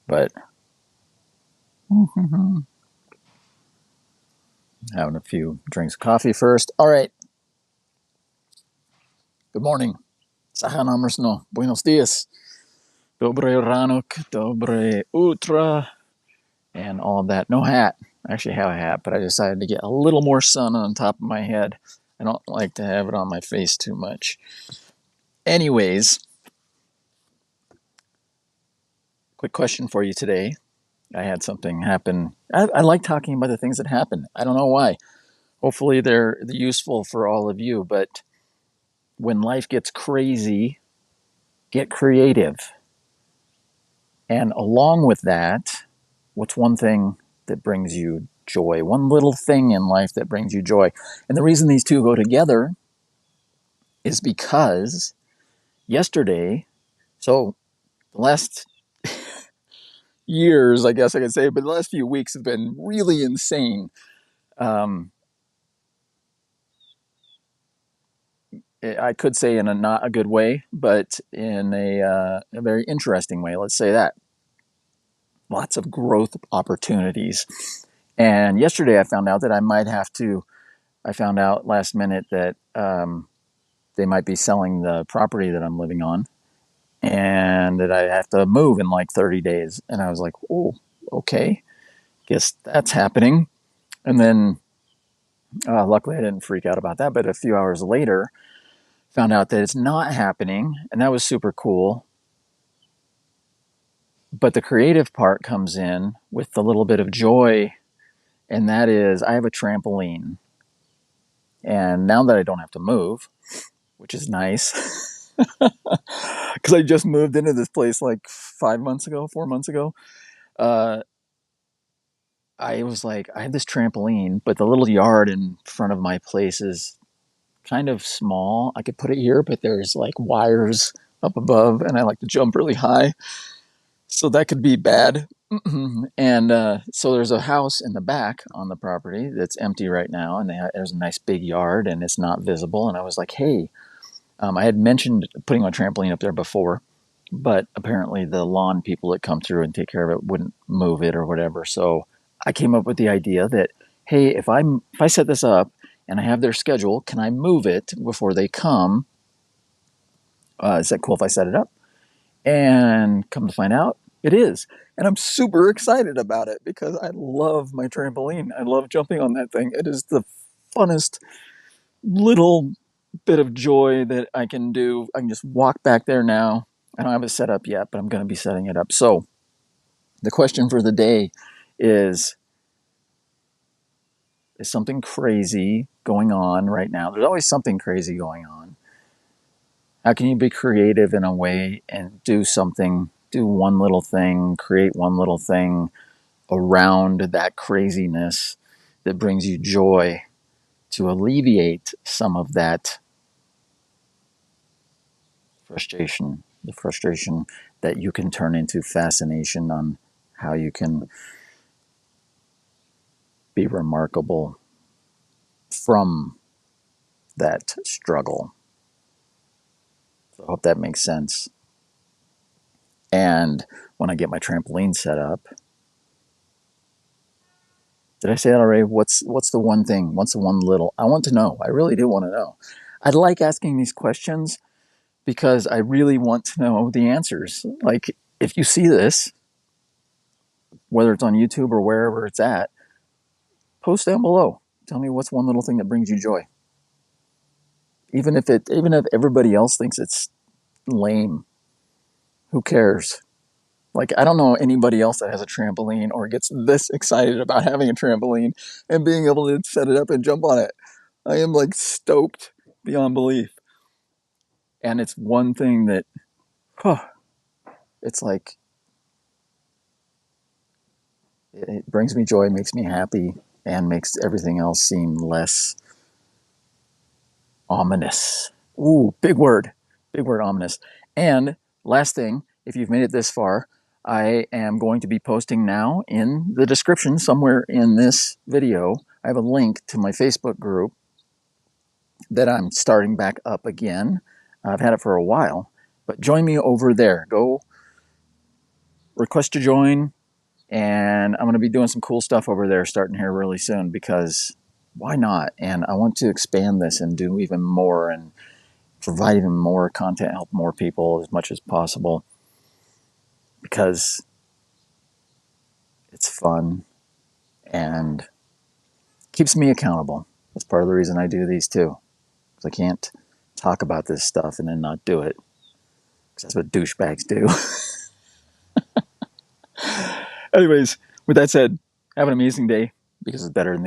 But having a few drinks of coffee first. All right. Good morning. Saha namrsno. Buenos dias. Dobre ranok. Dobre utra. And all of that. No hat. I actually have a hat, but I decided to get a little more sun on top of my head. I don't like to have it on my face too much. Anyways, quick question for you today. I had something happen. I like talking about the things that happen. I don't know why. Hopefully they're useful for all of you. But when life gets crazy, get creative. And along with that, what's one thing that brings you joy? One little thing in life that brings you joy. And the reason these two go together is because yesterday, so the last years, I guess I could say, but the last few weeks have been really insane. Um, I could say in a not a good way, but in a very interesting way. Let's say that. Lots of growth opportunities. And yesterday I found out that I might have to, I found out last minute that they might be selling the property that I'm living on and that I have to move in like 30 days. And I was like, oh, okay, guess that's happening. And then luckily I didn't freak out about that. But a few hours later, found out that it's not happening. And that was super cool. But the creative part comes in with the little bit of joy. And that is, I have a trampoline. And now that I don't have to move, which is nice, because I just moved into this place like 5 months ago, 4 months ago. Uh, I was like, I have this trampoline, but the little yard in front of my place is kind of small. I could put it here, but there's like wires up above, and I like to jump really high. So that could be bad. And so there's a house in the back on the property that's empty right now, and there's a nice big yard, and it's not visible. And I was like, hey, I had mentioned putting my trampoline up there before, but apparently the lawn people that come through and take care of it wouldn't move it or whatever. So I came up with the idea that, hey, if I set this up and I have their schedule, can I move it before they come? Is that cool if I set it up? And come to find out, it is. And I'm super excited about it because I love my trampoline. I love jumping on that thing. It is the funnest little bit of joy that I can do. I can just walk back there now. I don't have it set up yet, but I'm going to be setting it up. So the question for the day is something crazy going on right now? There's always something crazy going on. How can you be creative in a way and do something, do one little thing, create one little thing around that craziness that brings you joy to alleviate some of that frustration, the frustration that you can turn into fascination on how you can be remarkable from that struggle. So I hope that makes sense. And when I get my trampoline set up, did I say that already? What's the one thing? What's the one little? I want to know. I really do want to know. I like asking these questions because I really want to know the answers. Like if you see this, whether it's on YouTube or wherever it's at, post down below. Tell me what's one little thing that brings you joy. Even if everybody else thinks it's lame, who cares? Like I don't know anybody else that has a trampoline or gets this excited about having a trampoline and being able to set it up and jump on it. I am like stoked beyond belief. And it's one thing that huh, it's like it brings me joy, makes me happy, and makes everything else seem less ominous. Ooh, big word, ominous. And last thing, if you've made it this far, I am going to be posting now in the description somewhere in this video. I have a link to my Facebook group that I'm starting back up again. I've had it for a while, but join me over there. Go request to join, and I'm going to be doing some cool stuff over there starting here really soon because why not? And I want to expand this and do even more and provide even more content, help more people as much as possible because it's fun and keeps me accountable. That's part of the reason I do these too. Because I can't talk about this stuff and then not do it. Because that's what douchebags do. Anyways, with that said, have an amazing day because it's better than